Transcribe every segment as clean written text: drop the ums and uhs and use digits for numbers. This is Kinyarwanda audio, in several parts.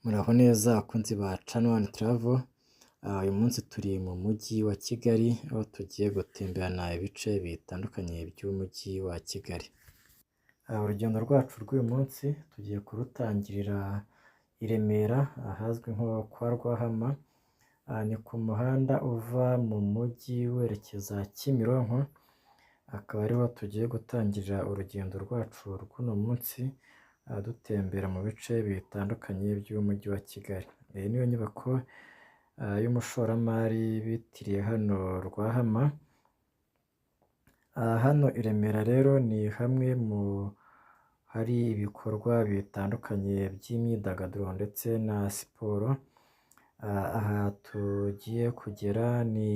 Muraho neza abakunzi ba Channel One Travel, uyu munsi turi mu mujyi wa Kigali, aho tugiye gutemberana ibice bitandukanye by'umujyi wa Kigali. Urugendo rwacu rw'uyu munsi tugiye kurutangirira i Remera, ahazwi nko kwa Rwahama. Ni ku muhanda uva mu mujyi werekeza Kimironko, akaba ariho tugiye gutangirira urugendo rwacu rw'uno munsi, dutembera mu bice bitandukanye by'umujyi wa Kigali. Iyi niyo nyubako y'umushoramari bitiriye hano Rwahama. Hano i Remera rero ni hamwe mu hari ibikorwa bitandukanye by'imyidagaduro ndetse na siporo. Aha tugiye kugera ni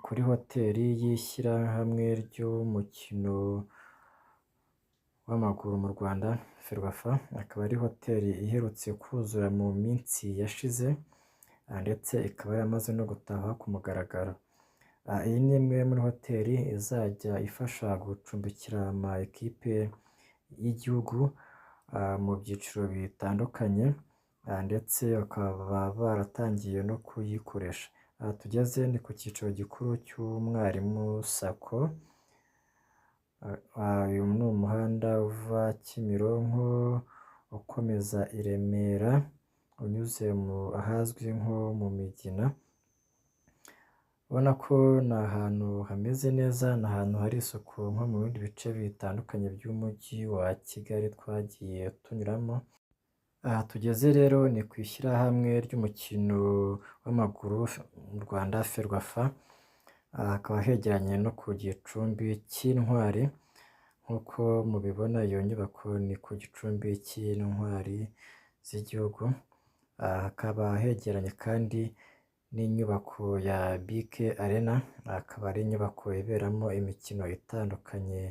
kuri hoteli y'ishyirahamwe ry'umukino w'amaguru mu Rwanda Ferwafa. Akaba ari hoteli iherutse kuzura mu minsi yashize, ndetse ikaba yaramaze no gutaha ku mugaragaro. Iyi ni imwe muri hoteli izajya ifasha gucumbikira ama ekipe y'igihugu mu byiciro bitandukanye, ndetse bakaba baratangiye no kuyikoresha. Aha tugeze ni ku cyicaro gikuru cy'Umwarimu Sacco. Uyu ni umuhanda uva Kimironko ukomeza i Remera unyuze ahazwi nko mu Migina. Ubona ko ni ahantu hameze neza, ni ahantu hari isuku nko mu bindi bice bitandukanye by'umujyi wa Kigali twagiye tunyuramo. Aha tugeze rero ni ku ishyirahamwe ry'umukino w'amaguru mu Rwanda Ferwafa. Hakaba hegeranye no ku gicumbi cy'Intwari. Nk'uko mubibona iyo nyubako ni ku gicumbi cy'Intwari z'igihugu. Hakaba hegeranye kandi n'inyubako ya BK Arena. Akaba ari inyubako iberamo imikino itandukanye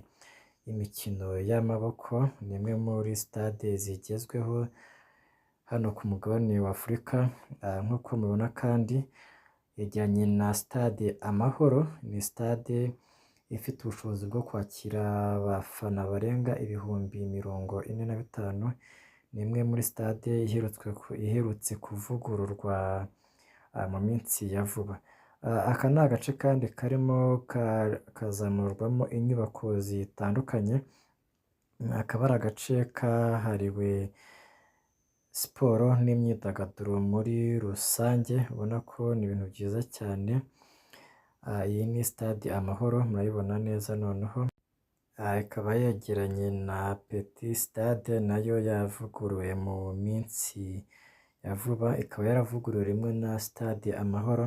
y'imikino y'amaboko. Ni imwe muri stade zigezweho hano ku mugabane wa Afurika. Nk'uko mubibona kandi yegeranye na stade Amahoro. Ni stade ifite ubushobozi bwo kwakira abafana barenga ibihumbi 45. Ni imwe muri stade iherutse kuvugururwa mu minsi ya vuba. Aka ni agace kandi karimo kazamurwamo inyubako zitandukanye. Akaba ari agace kahariwe siporo n'imyidagaduro muri rusange. Ubona ko ni ibintu byiza cyane. Iyi ni stade Amahoro, murayibona neza noneho. Ikaba yegeranye na Petit Stade, nayo yavuguruwe mu minsi ya vuba, ikaba yaravuguruwe rimwe na stade Amahoro.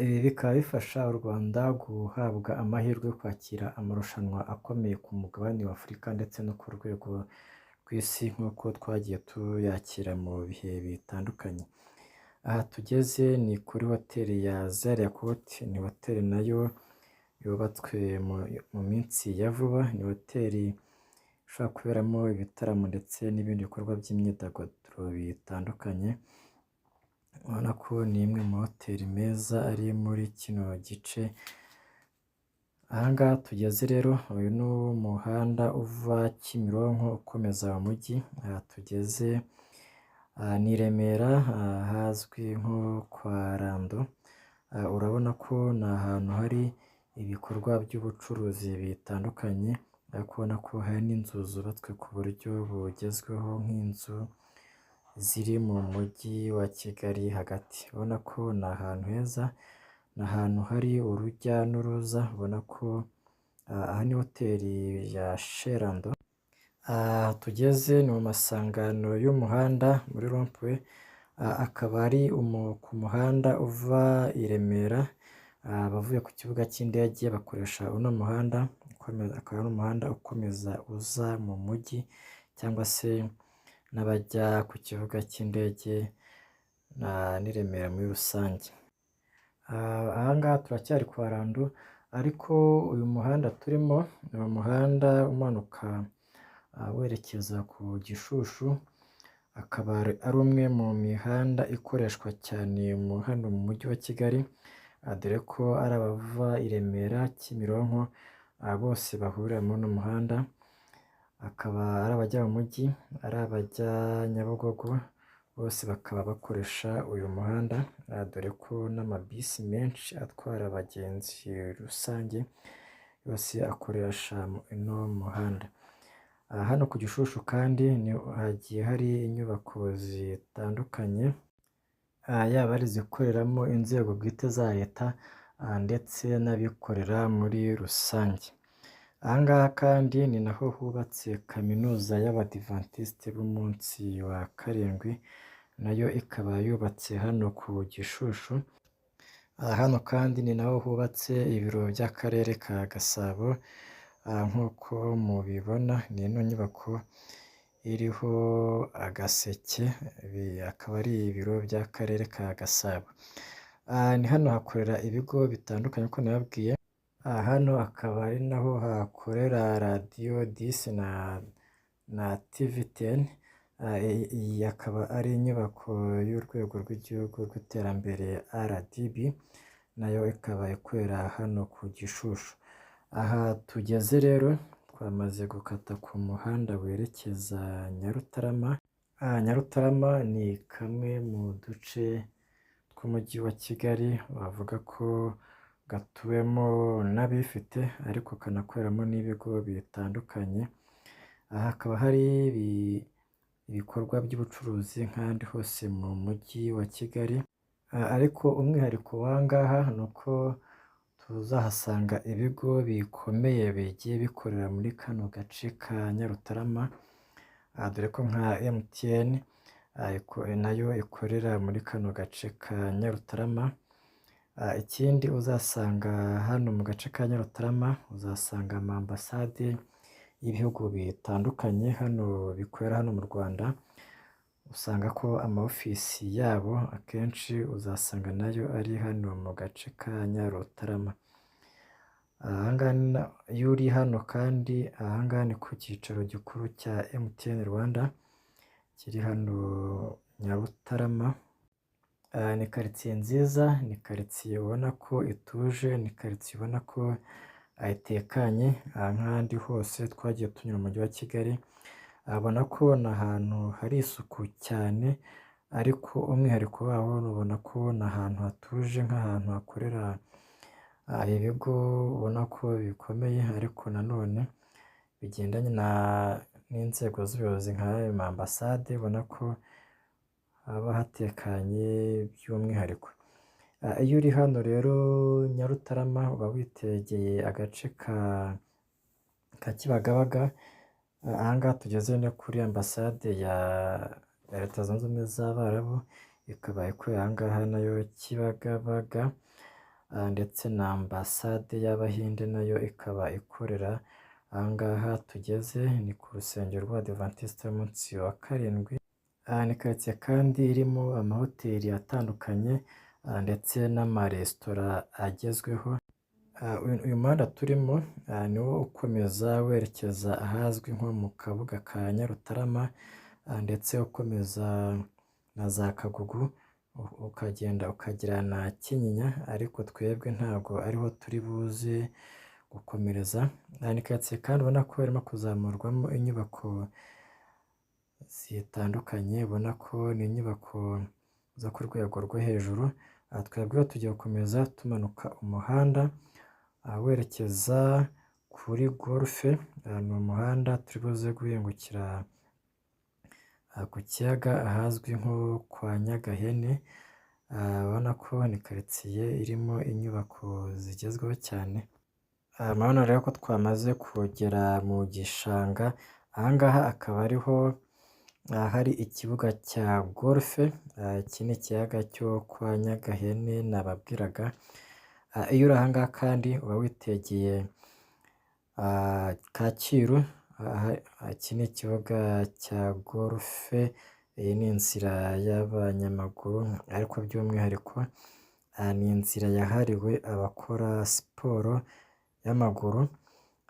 Ibi bikaba bifasha u Rwanda guhabwa amahirwe yo kwakira amarushanwa akomeye ku mugabane wa Afurika ndetse no ku rwego rw'isi, nk'uko twagiye tuyakira mu bihe bitandukanye. Aha tugeze ni kuri hoteli ya Zalia Court. Ni hoteli nayo yubatswe mu minsi ya vuba. Ni hoteli ishobora kuberamo ibitaramo ndetse n'ibindi bikorwa by'imyidagaduro bitandukanye. Urabona ko ni imwe mu mahoteli meza ari muri kino gice. Aha ngaha tugeze rero, uyu ni umuhanda uva Kimironko ukomeza umujyi. Aha tugeze ni i Remera, ahazwi nko kwa Rando. Urabona ko ni ahantu hari ibikorwa by'ubucuruzi bitandukanye. Urabona ko hari n'inzu zubatswe ku buryo bugezweho, nk'inzu ziri mu mujyi wa Kigali hagati. Ubona ko ni ahantu heza, ni ahantu hari urujya n'uruza. Ubona ko aha ni hoteli ya Chez Rando. Tugeze ni mu masangano y'umuhanda muri rond-point. Akaba ari ku muhanda uva i Remera. Abavuye ku kibuga cy'indege bakoresha uno muhanda, akaba ari umuhanda ukomeza uza mu mujyi, cyangwa se n'abajya ku kibuga cy'indege n'i Remera muri rusange. Aha ngaha turacyari kwa Rando, ariko uyu muhanda turimo ni umuhanda umanuka werekeza ku Gishushu. Akaba ari umwe mu mihanda ikoreshwa cyane hano mu mujyi wa Kigali, dore ko ari abava i Remera, Kimironko, bose bahurira muri uno muhanda. Akaba ari abajya mu mujyi, ari abajya Nyabugogo, bose bakaba bakoresha uyu muhanda, dore ko n'amabisi menshi atwara abagenzi rusange yose akoresha uno muhanda. Hano ku Gishushu kandi hagiye hari inyubako zitandukanye, yaba ari izikoreramo inzego bwite za leta ndetse n'abikorera muri rusange. Aha ngaha kandi ni naho hubatse kaminuza y'Abadivantisite b'umunsi wa karindwi, nayo ikaba yubatse hano ku Gishushu. Hano kandi ni naho hubatse ibiro by'Akarere ka Gasabo, nk'uko mubibona ni ino nyubako iriho agaseke, akaba ari ibiro by'Akarere ka Gasabo. Ni hano hakorera ibigo bitandukanye nk'uko nabibabwiye, hano akaba ari naho hakorera radiyo 10 na TV 10. Iyi akaba ari inyubako y'urwego rw'igihugu rw'iterambere RDB, nayo ikaba ikorera hano ku Gishushu. Aha tugeze rero twamaze gukata ku muhanda werekeza Nyarutarama. Nyarutarama ni kamwe mu duce tw'umujyi wa Kigali bavuga ko gatuwemo n'abifite ariko kanakoreramo n'ibigo bitandukanye. Aha hakaba hari ibikorwa by'ubucuruzi nk'ahandi hose mu mujyi wa Kigali, ariko umwihariko w'aha ngaha ni uko tuzahasanga ibigo bikomeye bigiye bikorera muri kano gace ka Nyarutarama, dore ko nka MTN nayo ikorera muri kano gace ka Nyarutarama. Ikindi uzasanga hano mu gace ka Nyarutarama, uzasanga amambasade y'ibihugu bitandukanye hano bikorera hano mu Rwanda, usanga ko amaofisi yabo akenshi uzasanga nayo ari hano mu gace ka Nyarutarama. Aha ngaha iyo uri hano kandi aha ngaha ni ku cyicaro gikuru cya MTN Rwanda kiri hano Nyarutarama. Ni karitsiye nziza, ni karitsiye ubona ko ituje, ni karitsiye ubona ko itekanye, nk'ahandi hose twagiye tunyura mu mujyi wa Kigali, ubona ko ni ahantu hari isuku cyane, ariko umwihariko waho ubona ko ni ahantu hatuje nk'ahantu hakorera ibigo ubona ko bikomeye, ariko nanone bigendanye n'inzego z'ubuyobozi nk'ayo ambasade, ubona ko haba hatekanye by'umwihariko. Iyo uri hano rero Nyarutarama uba witegeye agace ka Kibagabaga. Aha ngaha tugeze no kuri ambasade ya Leta Zunze Ubumwe z'Abarabu, ikaba ikorera aha ngaha nayo Kibagabaga, ndetse na ambasade y'Abahinde nayo ikaba ikorera aha ngaha tugeze, ni ku rusengero rw'Abadivantisite b'umunsi wa karindwi. Ni karitsiye kandi irimo amahoteli atandukanye ndetse n'amaresitora agezweho. Uyu muhanda turimo ni wo ukomeza werekeza ahazwi nko mu Kabuga ka Nyarutarama, ndetse ukomeza na za Kagugu, ukagenda ukagera na Kinyinya, ariko twebwe ntabwo ariho turi buze gukomereza. Ni karitsiye kandi ubona ko harimo kuzamurwamo inyubako zitandukanye, ubona ko ni inyubako zo ku rwego rwo hejuru. Twebwe tugiye gukomeza tumanuka umuhanda werekeza kuri Golfe. Ni umuhanda turi buze guhingukira ku kiyaga ahazwi nko kwa Nyagahene. Urabona ko ni karitsiye irimo inyubako zigezweho cyane. Murabona rero ko twamaze kugera mu gishanga. Aha ngaha akaba ariho hari ikibuga cya Golfe. Iki ni ikiyaga cyo kwa Nyagahene nababwiraga. Iyo uri aha ngaha kandi uba witegeye Kacyiru. Iki ni ikibuga cya Golfe. Iyi ni inzira y'abanyamaguru, ariko by'umwihariko ni inzira yahariwe abakora siporo y'amaguru.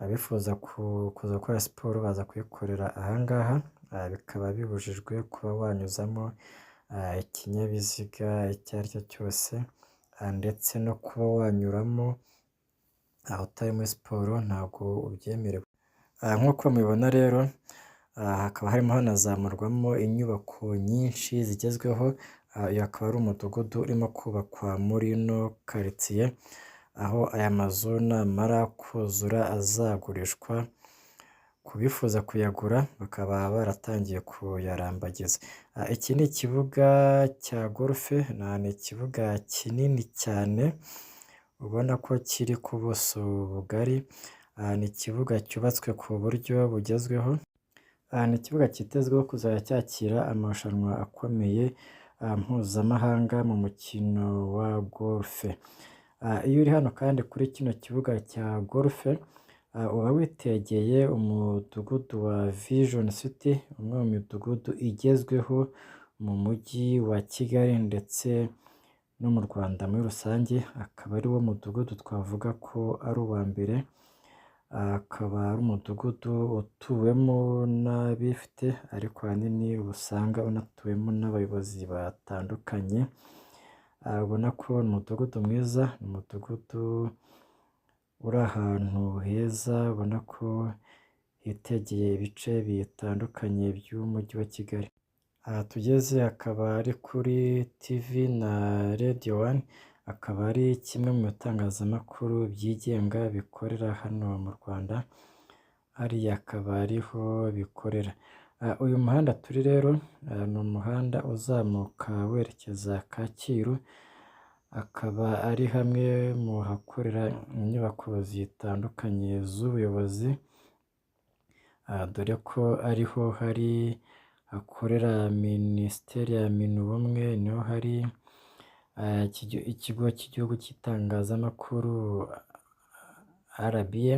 Abifuza kuza gukora siporo baza kuyikorera aha ngaha, bikaba bibujijwe kuba wanyuzamo ikinyabiziga icyo ari cyo cyose, ndetse no kuba wanyuramo utari muri siporo ntabwo ubyemerewe. Nk'uko mubibona rero hakaba harimo hanazamurwamo inyubako nyinshi zigezweho, uyu akaba ari umudugudu urimo kubakwa muri ino karitsiye, aho aya mazu namara kuzura azagurishwa ku bifuza kuyagura bakaba baratangiye kuyarambagiza. Iki ni ikibuga cya gorufe, ni ikibuga kinini cyane ubona ko kiri ku buso bugari, ni ikibuga cyubatswe ku buryo bugezweho, ni ikibuga cyitezweho kuzajya cyakira amarushanwa akomeye mpuzamahanga mu mukino wa gorufe. Iyo uri hano kandi kuri kino kibuga cya gorufe, uba witegeye umudugudu wa Vision City, umwe mu midugudu igezweho mu mujyi wa Kigali ndetse no mu Rwanda muri rusange, akaba ari wo mudugudu twavuga ko ari uwa mbere, akaba ari umudugudu utuwemo n'abifite ariko ahanini uba usanga unatuwemo n'abayobozi batandukanye, ubona ko ni umudugudu mwiza, ni umudugudu uri ahantu heza, ubona ko hitegeye ibice bitandukanye by'umujyi wa Kigali. Aha tugeze akaba ari kuri TV na Radio One, akaba ari kimwe mu bitangazamakuru byigenga bikorera hano mu Rwanda, hariya akaba ariho bikorera. Uyu muhanda turi rero ni umuhanda uzamuka werekeza Kacyiru, akaba ari hamwe mu hakorera inyubako zitandukanye z'ubuyobozi, dore ko ariho hakorera Minisiteri ya Minubumwe, niho hari ikigo cy'igihugu cy'itangazamakuru RBA,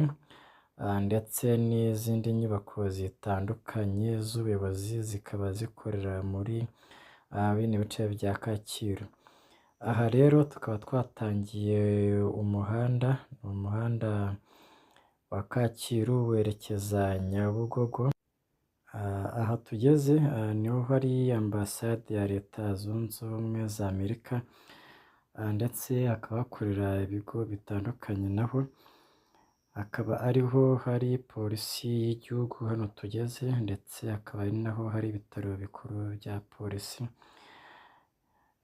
ndetse n'izindi nyubako zitandukanye z'ubuyobozi zikaba zikorera muri bino bice bya Kacyiru. Aha rero tukaba twatangiye umuhanda, ni umuhanda wa Kacyiru werekeza Nyabugogo. Aha tugeze niho hari ambasade ya Leta Zunze Ubumwe za Amerika, ndetse hakaba hakorera ibigo bitandukanye, naho hakaba ariho hari polisi y'igihugu hano tugeze, ndetse hakaba ari naho hari ibitaro bikuru bya polisi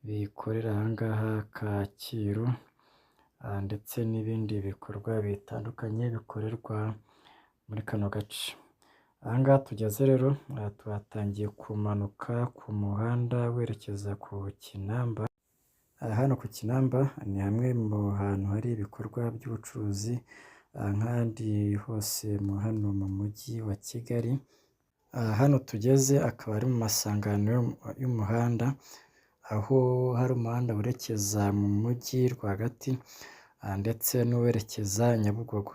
bikorera aha ngaha Kacyiru, ndetse n'ibindi bikorwa bitandukanye bikorerwa muri kano gace. Aha ngaha tugeze rero twatangiye kumanuka ku muhanda werekeza ku Kinamba. Hano ku Kinamba ni hamwe mu hantu hari ibikorwa by'ubucuruzi nk'ahandi hose hano mu mujyi wa Kigali. Hano tugeze akaba ari mu masangano y'umuhanda, aho hari umuhanda werekeza mu mujyi rwagati ndetse n'uwerekeza Nyabugogo.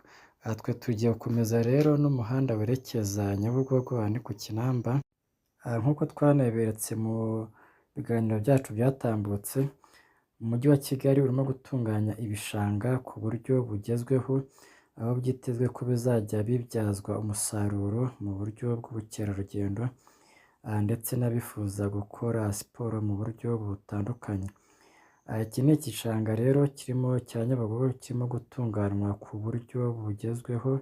Twe tugiye gukomeza rero n'umuhanda werekeza Nyabugogo, ni ku Kinamba. Nk'uko twanaberetse mu biganiro byacu byatambutse, umujyi wa Kigali urimo gutunganya ibishanga ku buryo bugezweho, aho byitezwe ko bizajya bibyazwa umusaruro mu buryo bw'ubukerarugendo, ndetse n'abifuza gukora siporo mu buryo butandukanye. Iki ni igishanga rero kirimo cya Nyabugogo, kirimo gutunganywa ku buryo bugezweho,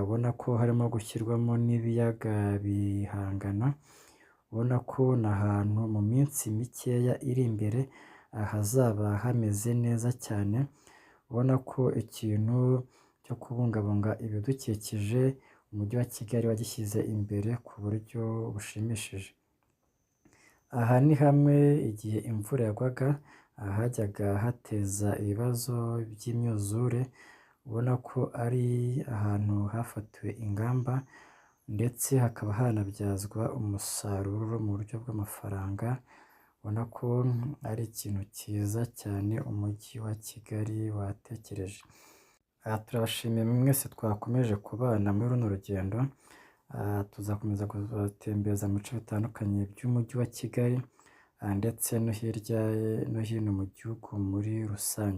ubona ko harimo gushyirwamo n'ibiyaga bihangana, ubona ko ni ahantu mu minsi mikeya iri imbere hazaba hameze neza cyane, ubona ko ikintu cyo kubungabunga ibidukikije umujyi wa Kigali wagishyize imbere ku buryo bushimishije. Aha ni hamwe igihe imvura yagwaga hajyaga hateza ibibazo by'imyuzure, ubona ko ari ahantu hafatiwe ingamba, ndetse hakaba hanabyazwa umusaruro mu buryo bw'amafaranga, ubona ko ari ikintu cyiza cyane umujyi wa Kigali watekereje. Turabashimiye mwese twakomeje kubana muri runo rugendo, tuzakomeza kubatembereza mu bice bitandukanye by'umujyi wa Kigali, ndetse no hirya no hino mu gihugu muri rusange.